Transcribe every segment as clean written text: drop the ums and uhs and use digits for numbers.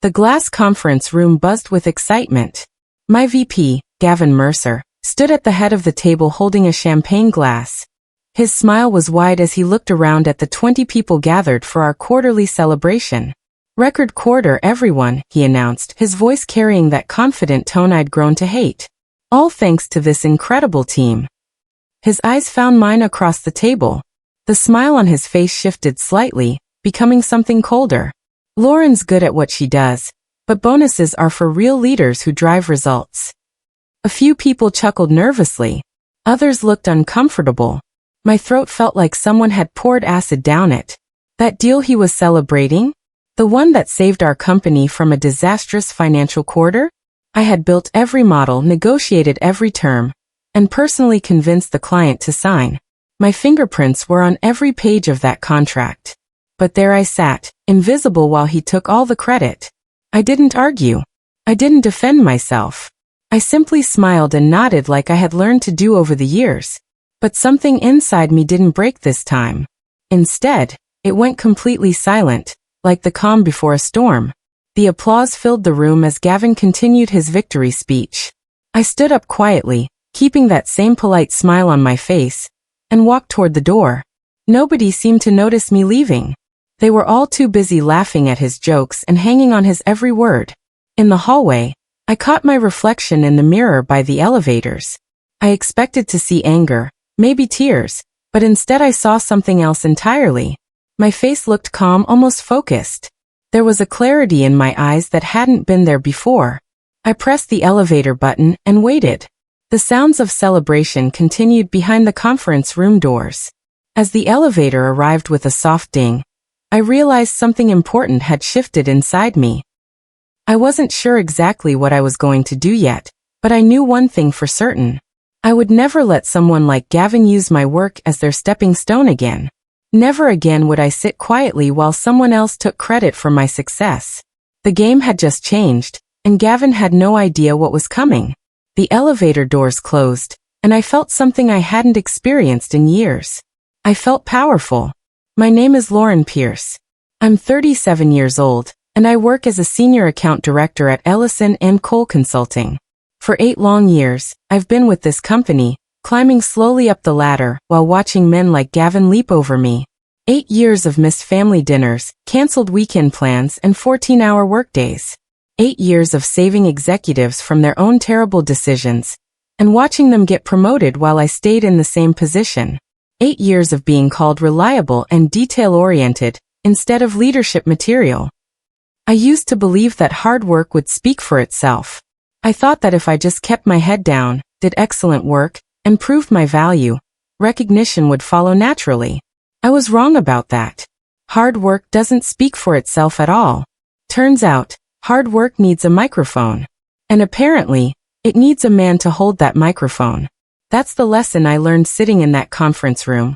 The glass conference room buzzed with excitement. My VP, Gavin Mercer, stood at the head of the table holding a champagne glass. His smile was wide as he looked around at the 20 people gathered for our quarterly celebration. Record quarter, everyone, he announced, his voice carrying that confident tone I'd grown to hate. All thanks to this incredible team. His eyes found mine across the table. The smile on his face shifted slightly, becoming something colder. Lauren's good at what she does, but bonuses are for real leaders who drive results. A few people chuckled nervously. Others looked uncomfortable. My throat felt like someone had poured acid down it. That deal he was celebrating? The one that saved our company from a disastrous financial quarter? I had built every model, negotiated every term, and personally convinced the client to sign. My fingerprints were on every page of that contract. But there I sat, invisible while he took all the credit. I didn't argue. I didn't defend myself. I simply smiled and nodded like I had learned to do over the years. But something inside me didn't break this time. Instead, it went completely silent, like the calm before a storm. The applause filled the room as Gavin continued his victory speech. I stood up quietly, keeping that same polite smile on my face, and walked toward the door. Nobody seemed to notice me leaving. They were all too busy laughing at his jokes and hanging on his every word. In the hallway, I caught my reflection in the mirror by the elevators. I expected to see anger, maybe tears, but instead I saw something else entirely. My face looked calm, almost focused. There was a clarity in my eyes that hadn't been there before. I pressed the elevator button and waited. The sounds of celebration continued behind the conference room doors. As the elevator arrived with a soft ding, I realized something important had shifted inside me. I wasn't sure exactly what I was going to do yet, but I knew one thing for certain. I would never let someone like Gavin use my work as their stepping stone again. Never again would I sit quietly while someone else took credit for my success. The game had just changed, and Gavin had no idea what was coming. The elevator doors closed, and I felt something I hadn't experienced in years. I felt powerful. My name is Lauren Pierce. I'm 37 years old, and I work as a senior account director at Ellison & Cole Consulting. For 8 long years, I've been with this company, climbing slowly up the ladder while watching men like Gavin leap over me. 8 years of missed family dinners, canceled weekend plans, and 14-hour workdays. 8 years of saving executives from their own terrible decisions, and watching them get promoted while I stayed in the same position. 8 years of being called reliable and detail-oriented, instead of leadership material. I used to believe that hard work would speak for itself. I thought that if I just kept my head down, did excellent work, and proved my value, recognition would follow naturally. I was wrong about that. Hard work doesn't speak for itself at all. Turns out, hard work needs a microphone. And apparently, it needs a man to hold that microphone. That's the lesson I learned sitting in that conference room.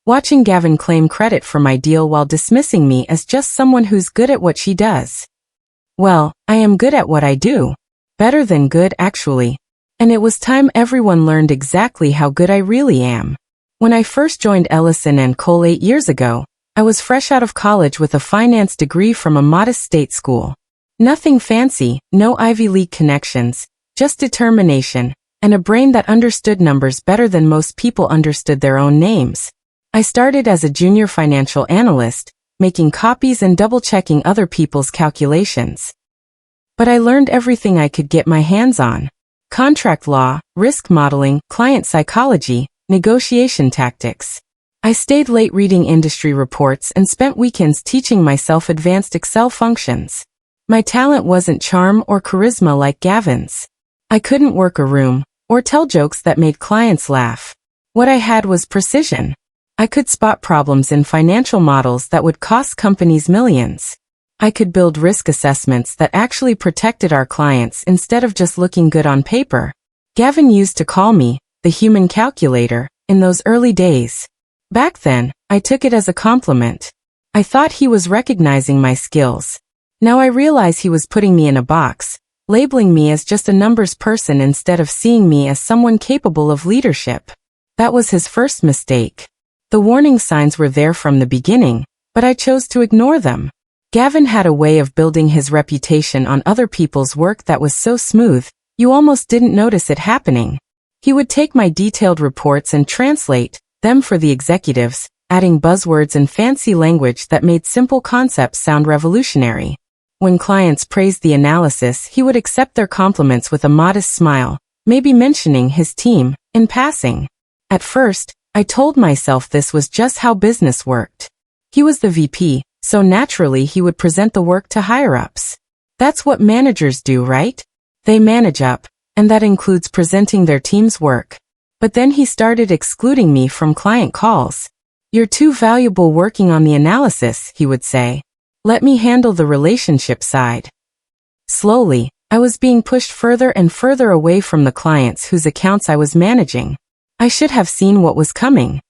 Watching Gavin claim credit for my deal while dismissing me as just someone who's good at what she does. Well, I am good at what I do. Better than good, actually. And it was time everyone learned exactly how good I really am. When I first joined Ellison & Cole 8 years ago, I was fresh out of college with a finance degree from a modest state school. Nothing fancy, no Ivy League connections, just determination, and a brain that understood numbers better than most people understood their own names. I started as a junior financial analyst, making copies and double-checking other people's calculations. But I learned everything I could get my hands on. Contract law, risk modeling, client psychology, negotiation tactics. I stayed late reading industry reports and spent weekends teaching myself advanced Excel functions. My talent wasn't charm or charisma like Gavin's. I couldn't work a room, or tell jokes that made clients laugh. What I had was precision. I could spot problems in financial models that would cost companies millions. I could build risk assessments that actually protected our clients instead of just looking good on paper. Gavin used to call me the human calculator in those early days. Back then, I took it as a compliment. I thought he was recognizing my skills. Now I realize he was putting me in a box, labeling me as just a numbers person instead of seeing me as someone capable of leadership. That was his first mistake. The warning signs were there from the beginning, but I chose to ignore them. Gavin had a way of building his reputation on other people's work that was so smooth, you almost didn't notice it happening. He would take my detailed reports and translate them for the executives, adding buzzwords and fancy language that made simple concepts sound revolutionary. When clients praised the analysis, he would accept their compliments with a modest smile, maybe mentioning his team in passing. At first, I told myself this was just how business worked. He was the VP, so naturally he would present the work to higher-ups. That's what managers do, right? They manage up, and that includes presenting their team's work. But then he started excluding me from client calls. "You're too valuable working on the analysis," he would say. "Let me handle the relationship side." Slowly, I was being pushed further and further away from the clients whose accounts I was managing. I should have seen what was coming.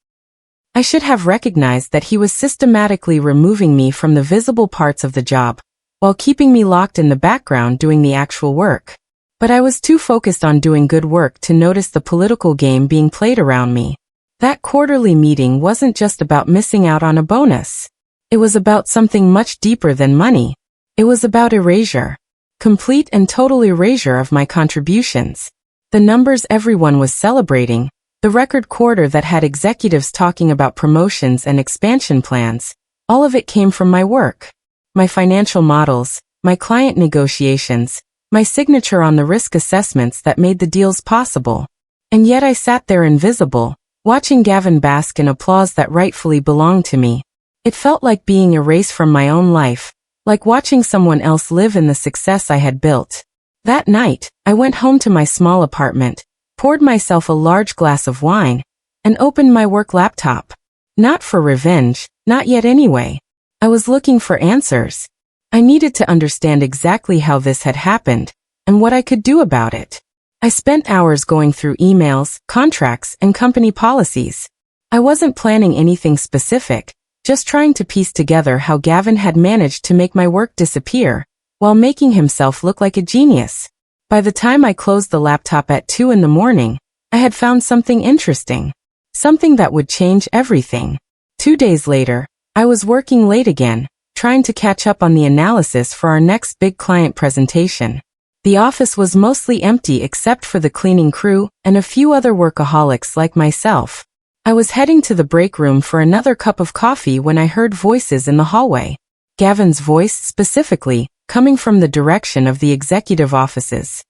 I should have recognized that he was systematically removing me from the visible parts of the job, while keeping me locked in the background doing the actual work. But I was too focused on doing good work to notice the political game being played around me. That quarterly meeting wasn't just about missing out on a bonus. It was about something much deeper than money. It was about erasure. Complete and total erasure of my contributions. The numbers everyone was celebrating, the record quarter that had executives talking about promotions and expansion plans, all of it came from my work. My financial models, my client negotiations, my signature on the risk assessments that made the deals possible. And yet I sat there invisible, watching Gavin bask in applause that rightfully belonged to me. It felt like being erased from my own life, like watching someone else live in the success I had built. That night, I went home to my small apartment, poured myself a large glass of wine, and opened my work laptop. Not for revenge, not yet anyway. I was looking for answers. I needed to understand exactly how this had happened, and what I could do about it. I spent hours going through emails, contracts, and company policies. I wasn't planning anything specific, just trying to piece together how Gavin had managed to make my work disappear, while making himself look like a genius. By the time I closed the laptop at 2 in the morning, I had found something interesting. Something that would change everything. 2 days later, I was working late again, trying to catch up on the analysis for our next big client presentation. The office was mostly empty except for the cleaning crew and a few other workaholics like myself. I was heading to the break room for another cup of coffee when I heard voices in the hallway. Gavin's voice, specifically, coming from the direction of the executive offices.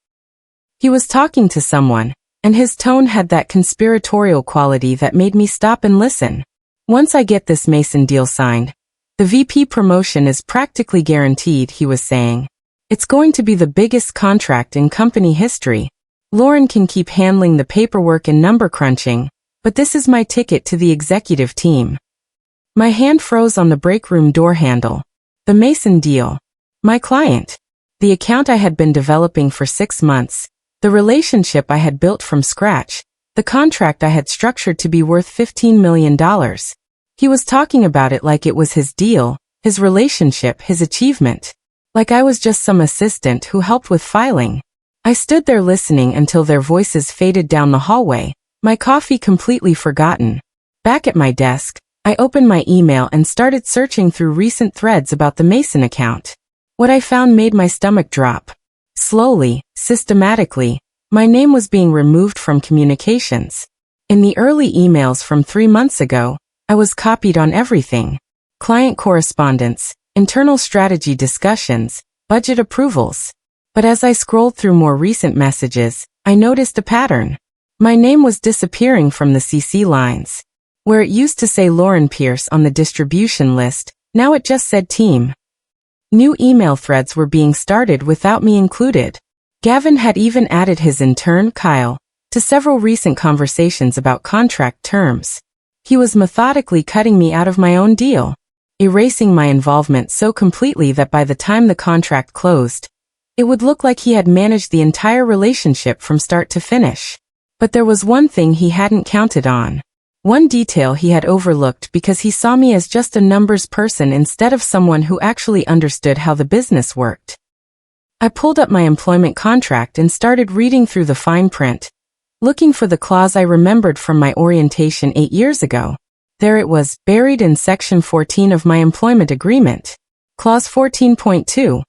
He was talking to someone, and his tone had that conspiratorial quality that made me stop and listen. "Once I get this Mason deal signed, the VP promotion is practically guaranteed," he was saying. "It's going to be the biggest contract in company history. Lauren can keep handling the paperwork and number crunching, but this is my ticket to the executive team." My hand froze on the break room door handle. The Mason deal. My client. The account I had been developing for 6 months. The relationship I had built from scratch. The contract I had structured to be worth $15 million. He was talking about it like it was his deal, his relationship, his achievement. Like I was just some assistant who helped with filing. I stood there listening until their voices faded down the hallway, my coffee completely forgotten. Back at my desk, I opened my email and started searching through recent threads about the Mason account. What I found made my stomach drop. Slowly, systematically, my name was being removed from communications. In the early emails from 3 months ago, I was copied on everything. Client correspondence, internal strategy discussions, budget approvals. But as I scrolled through more recent messages, I noticed a pattern. My name was disappearing from the CC lines. Where it used to say Lauren Pierce on the distribution list, now it just said team. New email threads were being started without me included. Gavin had even added his intern, Kyle, to several recent conversations about contract terms. He was methodically cutting me out of my own deal, erasing my involvement so completely that by the time the contract closed, it would look like he had managed the entire relationship from start to finish. But there was one thing he hadn't counted on. One detail he had overlooked because he saw me as just a numbers person instead of someone who actually understood how the business worked. I pulled up my employment contract and started reading through the fine print, looking for the clause I remembered from my orientation 8 years ago. There it was, buried in Section 14 of my employment agreement. Clause 14.2.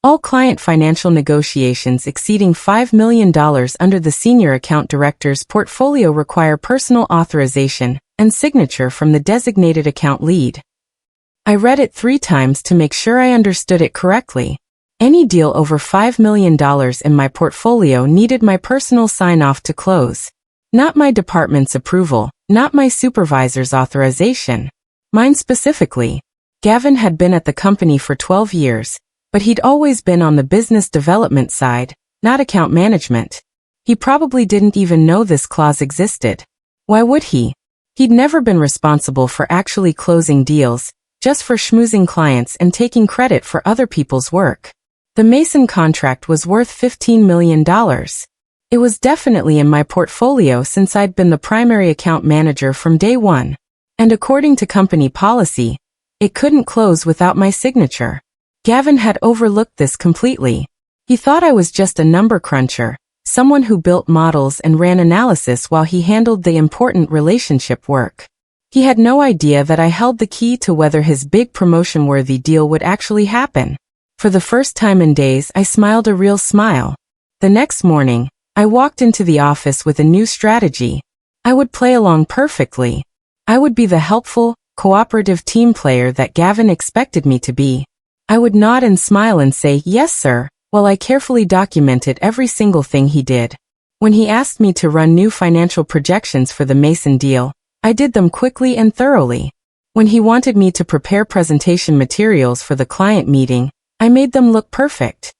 All client financial negotiations exceeding $5 million under the senior account director's portfolio require personal authorization and signature from the designated account lead. I read it 3 times to make sure I understood it correctly. Any deal over $5 million in my portfolio needed my personal sign-off to close. Not my department's approval, not my supervisor's authorization. Mine specifically. Gavin had been at the company for 12 years, but he'd always been on the business development side, not account management. He probably didn't even know this clause existed. Why would he? He'd never been responsible for actually closing deals, just for schmoozing clients and taking credit for other people's work. The Mason contract was worth $15 million. It was definitely in my portfolio since I'd been the primary account manager from day one. And according to company policy, it couldn't close without my signature. Gavin had overlooked this completely. He thought I was just a number cruncher, someone who built models and ran analysis while he handled the important relationship work. He had no idea that I held the key to whether his big promotion-worthy deal would actually happen. For the first time in days, I smiled a real smile. The next morning, I walked into the office with a new strategy. I would play along perfectly. I would be the helpful, cooperative team player that Gavin expected me to be. I would nod and smile and say, "Yes, sir," while I carefully documented every single thing he did. When he asked me to run new financial projections for the Mason deal, I did them quickly and thoroughly. When he wanted me to prepare presentation materials for the client meeting, I made them look perfect.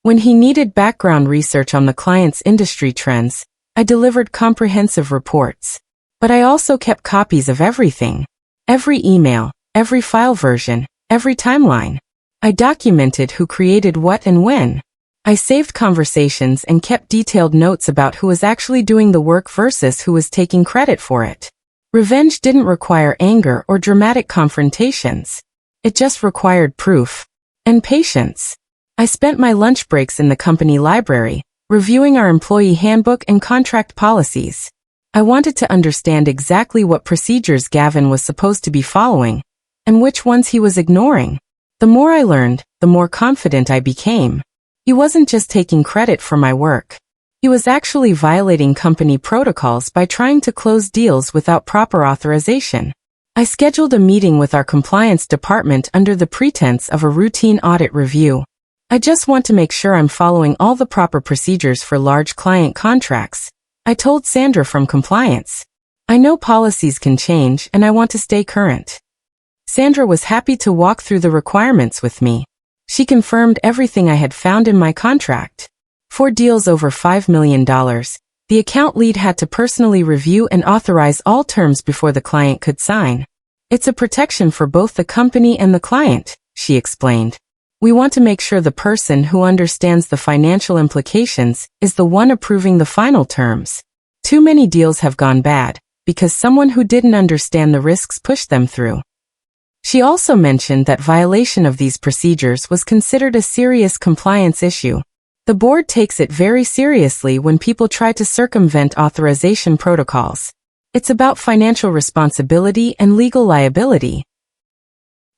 When he needed background research on the client's industry trends, I delivered comprehensive reports. But I also kept copies of everything. Every email, every file version, every timeline. I documented who created what and when. I saved conversations and kept detailed notes about who was actually doing the work versus who was taking credit for it. Revenge didn't require anger or dramatic confrontations. It just required proof. And patience. I spent my lunch breaks in the company library, reviewing our employee handbook and contract policies. I wanted to understand exactly what procedures Gavin was supposed to be following, and which ones he was ignoring. The more I learned, the more confident I became. He wasn't just taking credit for my work. He was actually violating company protocols by trying to close deals without proper authorization. I scheduled a meeting with our compliance department under the pretense of a routine audit review. I just want to make sure I'm following all the proper procedures for large client contracts, I told Sandra from compliance. I know policies can change and I want to stay current. Sandra was happy to walk through the requirements with me. She confirmed everything I had found in my contract. For deals over $5 million, the account lead had to personally review and authorize all terms before the client could sign. It's a protection for both the company and the client, she explained. We want to make sure the person who understands the financial implications is the one approving the final terms. Too many deals have gone bad because someone who didn't understand the risks pushed them through. She also mentioned that violation of these procedures was considered a serious compliance issue. The board takes it very seriously when people try to circumvent authorization protocols. It's about financial responsibility and legal liability.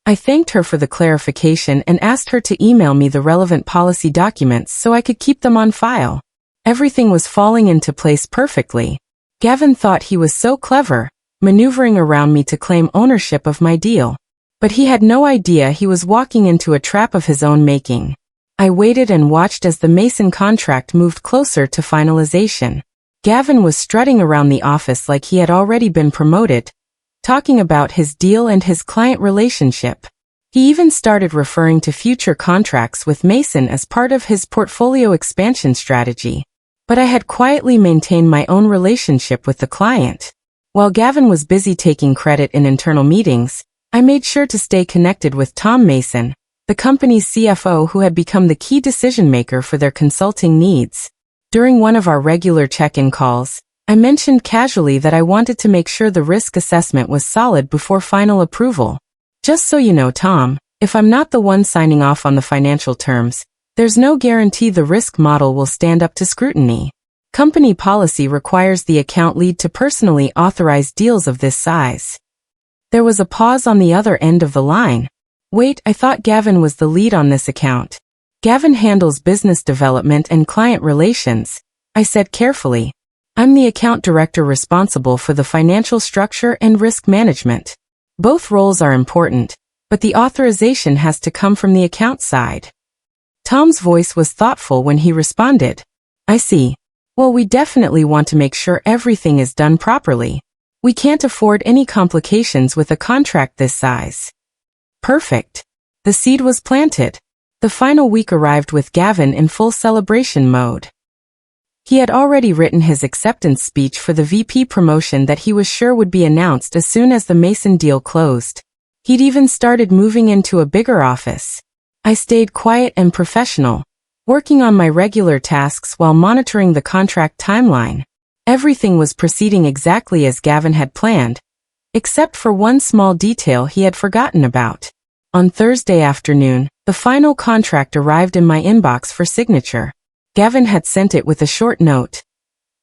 I thanked her for the clarification and asked her to email me the relevant policy documents so I could keep them on file. Everything was falling into place perfectly. Gavin thought he was so clever, maneuvering around me to claim ownership of my deal. But he had no idea he was walking into a trap of his own making. I waited and watched as the Mason contract moved closer to finalization. Gavin was strutting around the office like he had already been promoted, talking about his deal and his client relationship. He even started referring to future contracts with Mason as part of his portfolio expansion strategy. But I had quietly maintained my own relationship with the client. While Gavin was busy taking credit in internal meetings, I made sure to stay connected with Tom Mason, the company's CFO who had become the key decision-maker for their consulting needs. During one of our regular check-in calls, I mentioned casually that I wanted to make sure the risk assessment was solid before final approval. Just so you know, Tom, if I'm not the one signing off on the financial terms, there's no guarantee the risk model will stand up to scrutiny. Company policy requires the account lead to personally authorize deals of this size. There was a pause on the other end of the line. Wait, I thought Gavin was the lead on this account. Gavin handles business development and client relations, I said carefully. I'm the account director responsible for the financial structure and risk management. Both roles are important, but the authorization has to come from the account side. Tom's voice was thoughtful when he responded. I see. Well, we definitely want to make sure everything is done properly. We can't afford any complications with a contract this size. Perfect. The seed was planted. The final week arrived with Gavin in full celebration mode. He had already written his acceptance speech for the VP promotion that he was sure would be announced as soon as the Mason deal closed. He'd even started moving into a bigger office. I stayed quiet and professional, working on my regular tasks while monitoring the contract timeline. Everything was proceeding exactly as Gavin had planned, except for one small detail he had forgotten about. On Thursday afternoon, the final contract arrived in my inbox for signature. Gavin had sent it with a short note.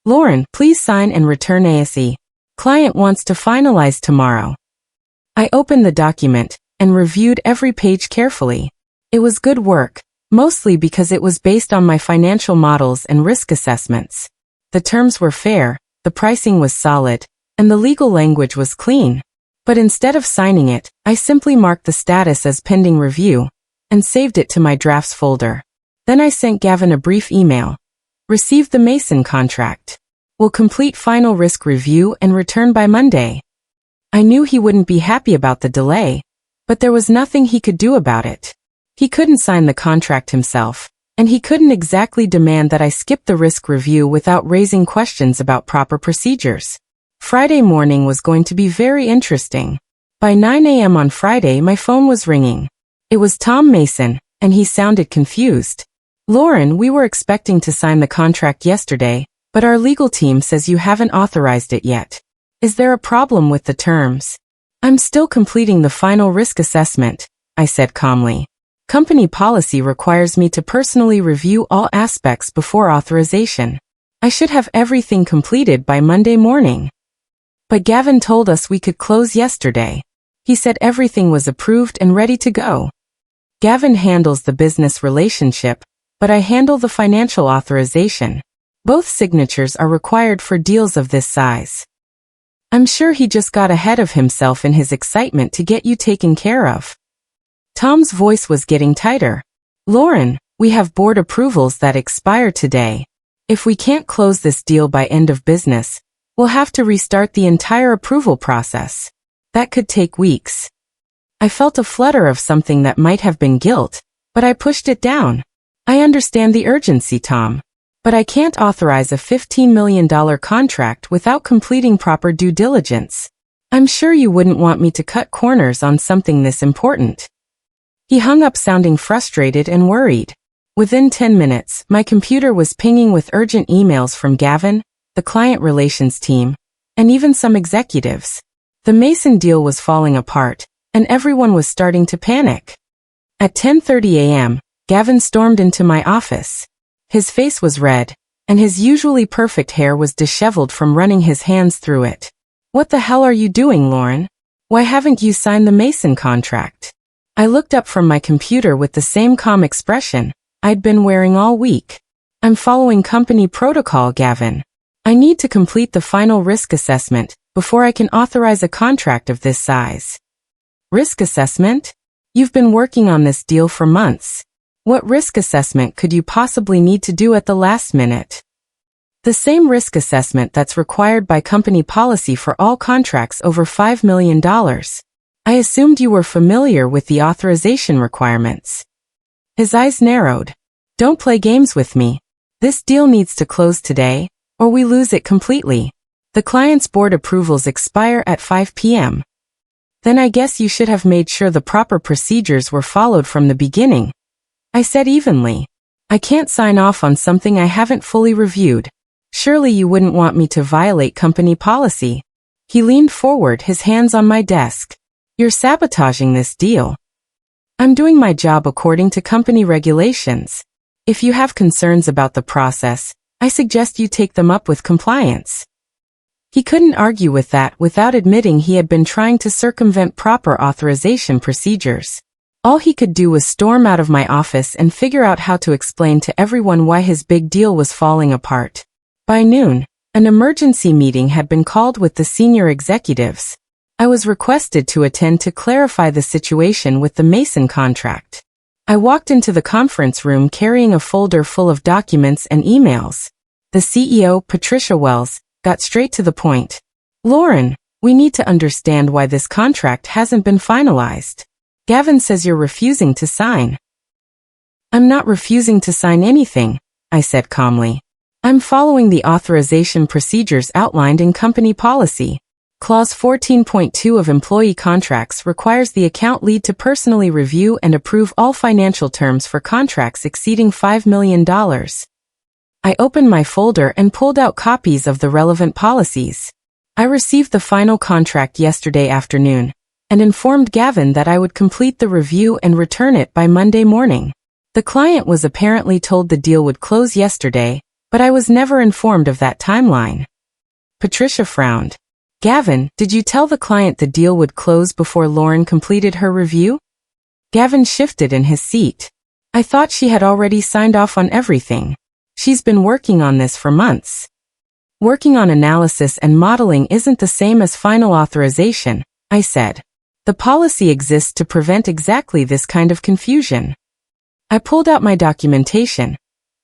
Lauren, please sign and return ASE. Client wants to finalize tomorrow. I opened the document and reviewed every page carefully. It was good work, mostly because it was based on my financial models and risk assessments. The terms were fair, the pricing was solid, and the legal language was clean. But instead of signing it, I simply marked the status as pending review and saved it to my drafts folder. Then I sent Gavin a brief email. Received the Mason contract. Will complete final risk review and return by Monday. I knew he wouldn't be happy about the delay, but there was nothing he could do about it. He couldn't sign the contract himself, and he couldn't exactly demand that I skip the risk review without raising questions about proper procedures. Friday morning was going to be very interesting. By 9 a.m. on Friday, my phone was ringing. It was Tom Mason, and he sounded confused. Lauren, we were expecting to sign the contract yesterday, but our legal team says you haven't authorized it yet. Is there a problem with the terms? I'm still completing the final risk assessment, I said calmly. Company policy requires me to personally review all aspects before authorization. I should have everything completed by Monday morning. But Gavin told us we could close yesterday. He said everything was approved and ready to go. Gavin handles the business relationship, but I handle the financial authorization. Both signatures are required for deals of this size. I'm sure he just got ahead of himself in his excitement to get you taken care of. Tom's voice was getting tighter. Lauren, we have board approvals that expire today. If we can't close this deal by end of business, we'll have to restart the entire approval process. That could take weeks. I felt a flutter of something that might have been guilt, but I pushed it down. I understand the urgency, Tom. But I can't authorize a $15 million contract without completing proper due diligence. I'm sure you wouldn't want me to cut corners on something this important. He hung up sounding frustrated and worried. Within 10 minutes, my computer was pinging with urgent emails from Gavin, the client relations team, and even some executives. The Mason deal was falling apart, and everyone was starting to panic. At 10:30 a.m., Gavin stormed into my office. His face was red, and his usually perfect hair was disheveled from running his hands through it. What the hell are you doing, Lauren? Why haven't you signed the Mason contract? I looked up from my computer with the same calm expression I'd been wearing all week. I'm following company protocol, Gavin. I need to complete the final risk assessment before I can authorize a contract of this size. Risk assessment? You've been working on this deal for months. What risk assessment could you possibly need to do at the last minute? The same risk assessment that's required by company policy for all contracts over $5 million. I assumed you were familiar with the authorization requirements. His eyes narrowed. Don't play games with me. This deal needs to close today, or we lose it completely. The client's board approvals expire at 5 p.m. Then I guess you should have made sure the proper procedures were followed from the beginning. I said evenly. I can't sign off on something I haven't fully reviewed. Surely you wouldn't want me to violate company policy. He leaned forward, his hands on my desk. You're sabotaging this deal. I'm doing my job according to company regulations. If you have concerns about the process, I suggest you take them up with compliance. He couldn't argue with that without admitting he had been trying to circumvent proper authorization procedures. All he could do was storm out of my office and figure out how to explain to everyone why his big deal was falling apart. By noon, an emergency meeting had been called with the senior executives. I was requested to attend to clarify the situation with the Mason contract. I walked into the conference room carrying a folder full of documents and emails. The CEO, Patricia Wells, got straight to the point. "Lauren, we need to understand why this contract hasn't been finalized. Gavin says you're refusing to sign." "I'm not refusing to sign anything," I said calmly. "I'm following the authorization procedures outlined in company policy. Clause 14.2 of employee contracts requires the account lead to personally review and approve all financial terms for contracts exceeding $5 million. I opened my folder and pulled out copies of the relevant policies. I received the final contract yesterday afternoon and informed Gavin that I would complete the review and return it by Monday morning. The client was apparently told the deal would close yesterday, but I was never informed of that timeline." Patricia frowned. "Gavin, did you tell the client the deal would close before Lauren completed her review?" Gavin shifted in his seat. "I thought she had already signed off on everything. She's been working on this for months." "Working on analysis and modeling isn't the same as final authorization," I said. "The policy exists to prevent exactly this kind of confusion." I pulled out my documentation,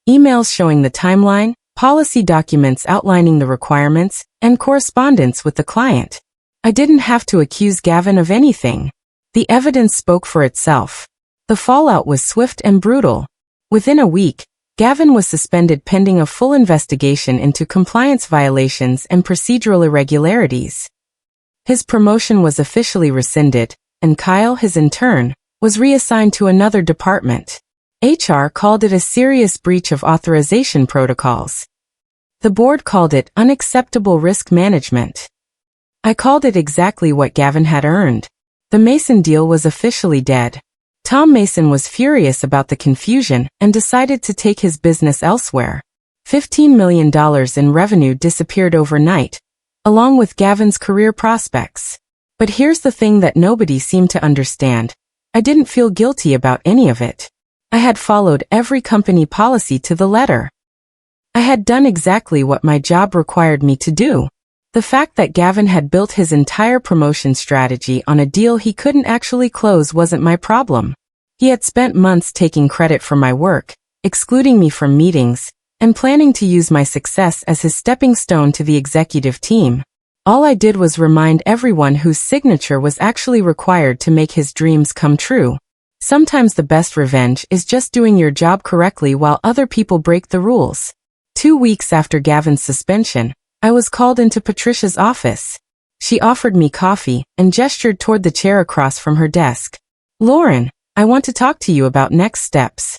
emails showing the timeline, policy documents outlining the requirements, and correspondence with the client. I didn't have to accuse Gavin of anything. The evidence spoke for itself. The fallout was swift and brutal. Within a week, Gavin was suspended pending a full investigation into compliance violations and procedural irregularities. His promotion was officially rescinded, and Kyle, his intern, was reassigned to another department. HR called it a serious breach of authorization protocols. The board called it unacceptable risk management. I called it exactly what Gavin had earned. The Mason deal was officially dead. Tom Mason was furious about the confusion and decided to take his business elsewhere. $15 million in revenue disappeared overnight, along with Gavin's career prospects. But here's the thing that nobody seemed to understand. I didn't feel guilty about any of it. I had followed every company policy to the letter. I had done exactly what my job required me to do. The fact that Gavin had built his entire promotion strategy on a deal he couldn't actually close wasn't my problem. He had spent months taking credit for my work, excluding me from meetings, and planning to use my success as his stepping stone to the executive team. All I did was remind everyone whose signature was actually required to make his dreams come true. Sometimes the best revenge is just doing your job correctly while other people break the rules. 2 weeks after Gavin's suspension, I was called into Patricia's office. She offered me coffee and gestured toward the chair across from her desk. "Lauren, I want to talk to you about next steps."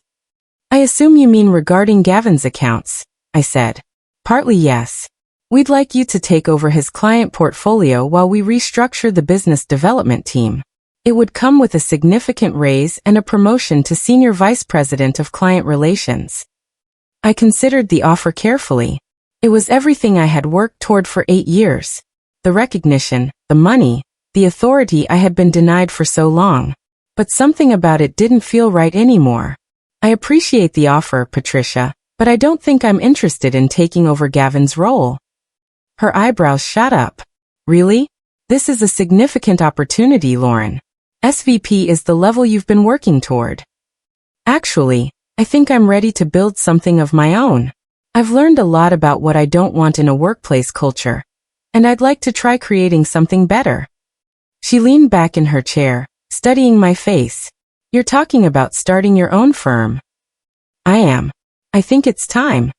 "I assume you mean regarding Gavin's accounts," I said. "Partly yes. We'd like you to take over his client portfolio while we restructure the business development team. It would come with a significant raise and a promotion to Senior Vice President of Client Relations." I considered the offer carefully. It was everything I had worked toward for 8 years. The recognition, the money, the authority I had been denied for so long. But something about it didn't feel right anymore. "I appreciate the offer, Patricia, but I don't think I'm interested in taking over Gavin's role." Her eyebrows shot up. "Really? This is a significant opportunity, Lauren. SVP is the level you've been working toward." "Actually, I think I'm ready to build something of my own. I've learned a lot about what I don't want in a workplace culture, and I'd like to try creating something better." She leaned back in her chair, studying my face. "You're talking about starting your own firm." "I am. I think it's time."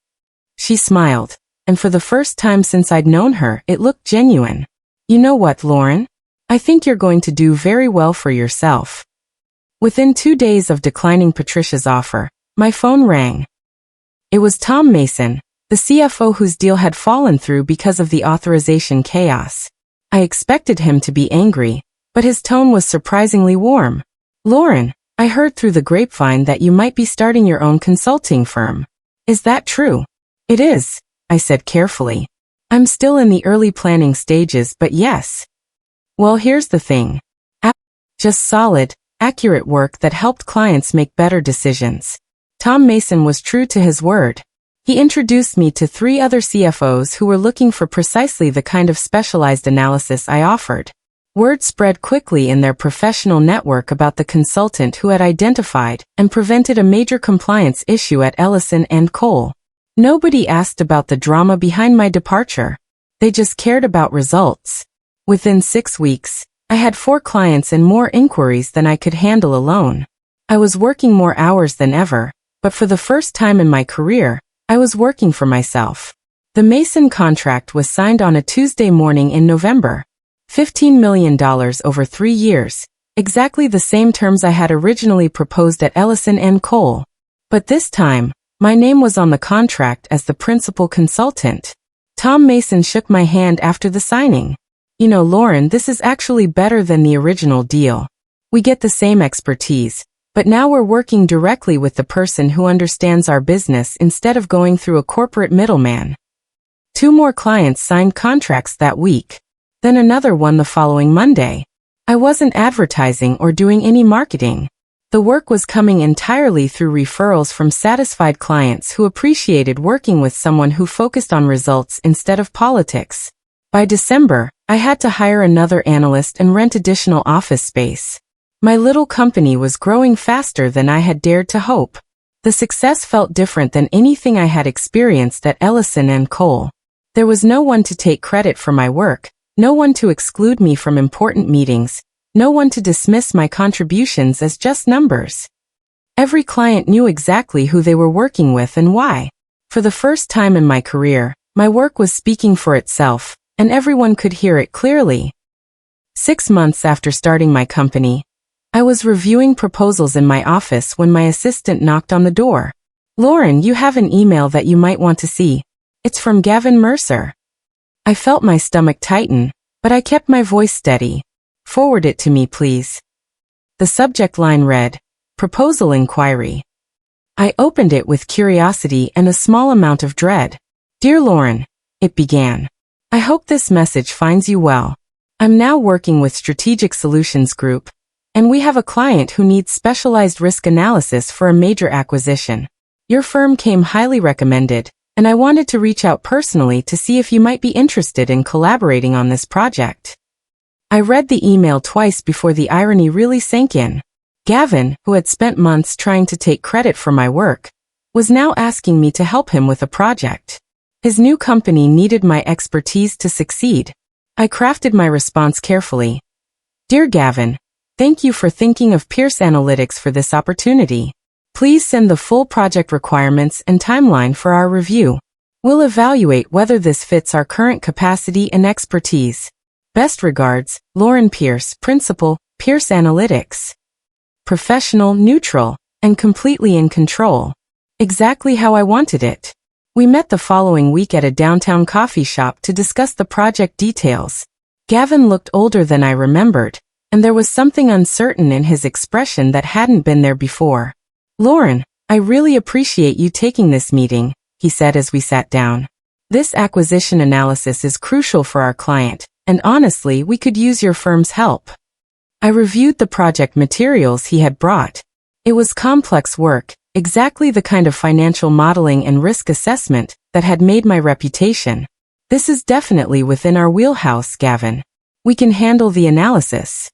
She smiled, and for the first time since I'd known her, it looked genuine. "You know what, Lauren? I think you're going to do very well for yourself." Within 2 days of declining Patricia's offer, my phone rang. It was Tom Mason, the CFO whose deal had fallen through because of the authorization chaos. I expected him to be angry, but his tone was surprisingly warm. "Lauren, I heard through the grapevine that you might be starting your own consulting firm. Is that true?" "It is," I said carefully. "I'm still in the early planning stages, but yes." "Well, here's the thing. Just solid, accurate work that helped clients make better decisions. Tom Mason was true to his word. He introduced me to 3 other CFOs who were looking for precisely the kind of specialized analysis I offered. Word spread quickly in their professional network about the consultant who had identified and prevented a major compliance issue at Ellison & Cole. Nobody asked about the drama behind my departure. They just cared about results. Within 6 weeks, I had 4 clients and more inquiries than I could handle alone. I was working more hours than ever, but for the first time in my career, I was working for myself. The Mason contract was signed on a Tuesday morning in November. $15 million over 3 years, exactly the same terms I had originally proposed at Ellison & Cole. But this time, my name was on the contract as the principal consultant. Tom Mason shook my hand after the signing. You know, Lauren, this is actually better than the original deal. We get the same expertise, but now we're working directly with the person who understands our business instead of going through a corporate middleman. 2 more clients signed contracts that week. Then another one the following Monday. I wasn't advertising or doing any marketing. The work was coming entirely through referrals from satisfied clients who appreciated working with someone who focused on results instead of politics. By December, I had to hire another analyst and rent additional office space. My little company was growing faster than I had dared to hope. The success felt different than anything I had experienced at Ellison & Cole. There was no one to take credit for my work. No one to exclude me from important meetings, no one to dismiss my contributions as just numbers. Every client knew exactly who they were working with and why. For the first time in my career, my work was speaking for itself, and everyone could hear it clearly. 6 months after starting my company, I was reviewing proposals in my office when my assistant knocked on the door. "Lauren, you have an email that you might want to see. It's from Gavin Mercer." I felt my stomach tighten, but I kept my voice steady. "Forward it to me, please." The subject line read, "Proposal Inquiry." I opened it with curiosity and a small amount of dread. "Dear Lauren," it began. "I hope this message finds you well. I'm now working with Strategic Solutions Group, and we have a client who needs specialized risk analysis for a major acquisition. Your firm came highly recommended, and I wanted to reach out personally to see if you might be interested in collaborating on this project." I read the email twice before the irony really sank in. Gavin, who had spent months trying to take credit for my work, was now asking me to help him with a project. His new company needed my expertise to succeed. I crafted my response carefully. "Dear Gavin, thank you for thinking of Pierce Analytics for this opportunity. Please send the full project requirements and timeline for our review. We'll evaluate whether this fits our current capacity and expertise. Best regards, Lauren Pierce, Principal, Pierce Analytics." Professional, neutral, and completely in control. Exactly how I wanted it. We met the following week at a downtown coffee shop to discuss the project details. Gavin looked older than I remembered, and there was something uncertain in his expression that hadn't been there before. "Lauren, I really appreciate you taking this meeting," he said as we sat down. "This acquisition analysis is crucial for our client, and honestly, we could use your firm's help." I reviewed the project materials he had brought. It was complex work, exactly the kind of financial modeling and risk assessment that had made my reputation. "This is definitely within our wheelhouse, Gavin. We can handle the analysis."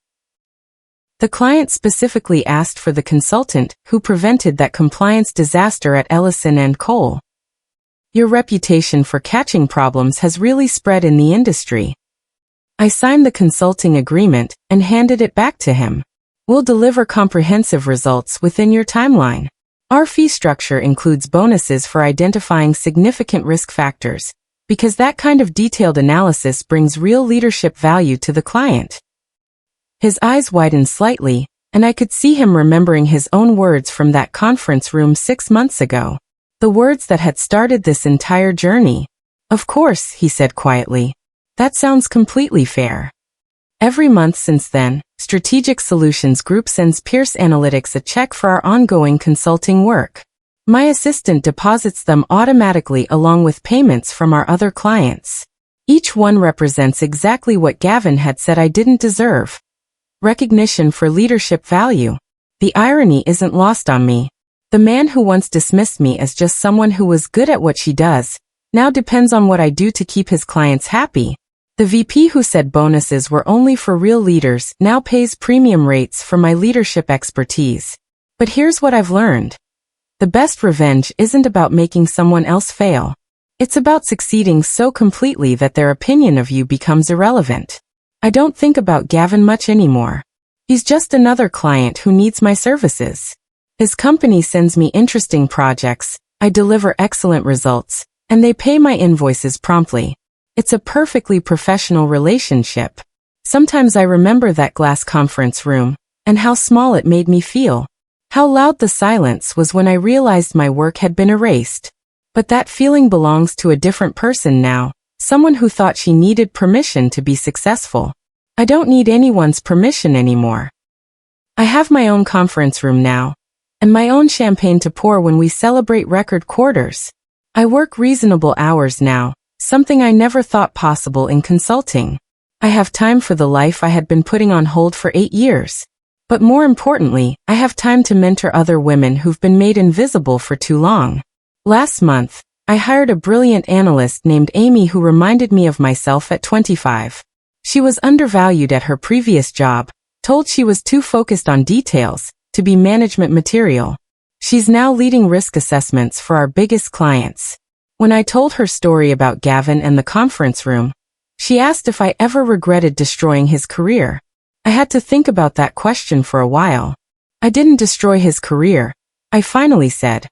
The client specifically asked for the consultant who prevented that compliance disaster at Ellison & Cole. "Your reputation for catching problems has really spread in the industry." I signed the consulting agreement and handed it back to him. "We'll deliver comprehensive results within your timeline. Our fee structure includes bonuses for identifying significant risk factors, because that kind of detailed analysis brings real leadership value to the client." His eyes widened slightly, and I could see him remembering his own words from that conference room 6 months ago. The words that had started this entire journey. "Of course," he said quietly. "That sounds completely fair." Every month since then, Strategic Solutions Group sends Pierce Analytics a check for our ongoing consulting work. My assistant deposits them automatically along with payments from our other clients. Each one represents exactly what Gavin had said I didn't deserve. recognition for leadership value. The irony isn't lost on me. The man who once dismissed me as just someone who was good at what she does, now depends on what I do to keep his clients happy. The VP who said bonuses were only for real leaders now pays premium rates for my leadership expertise. But here's what I've learned. The best revenge isn't about making someone else fail. It's about succeeding so completely that their opinion of you becomes irrelevant. I don't think about Gavin much anymore. He's just another client who needs my services. His company sends me interesting projects, I deliver excellent results, and they pay my invoices promptly. It's a perfectly professional relationship. Sometimes I remember that glass conference room, and how small it made me feel. How loud the silence was when I realized my work had been erased. But that feeling belongs to a different person now, someone who thought she needed permission to be successful. I don't need anyone's permission anymore. I have my own conference room now, and my own champagne to pour when we celebrate record quarters. I work reasonable hours now, something I never thought possible in consulting. I have time for the life I had been putting on hold for 8 years. But more importantly, I have time to mentor other women who've been made invisible for too long. Last month, I hired a brilliant analyst named Amy who reminded me of myself at 25. She was undervalued at her previous job, told she was too focused on details, to be management material. She's now leading risk assessments for our biggest clients. When I told her story about Gavin and the conference room, she asked if I ever regretted destroying his career. I had to think about that question for a while. I didn't destroy his career, I finally said.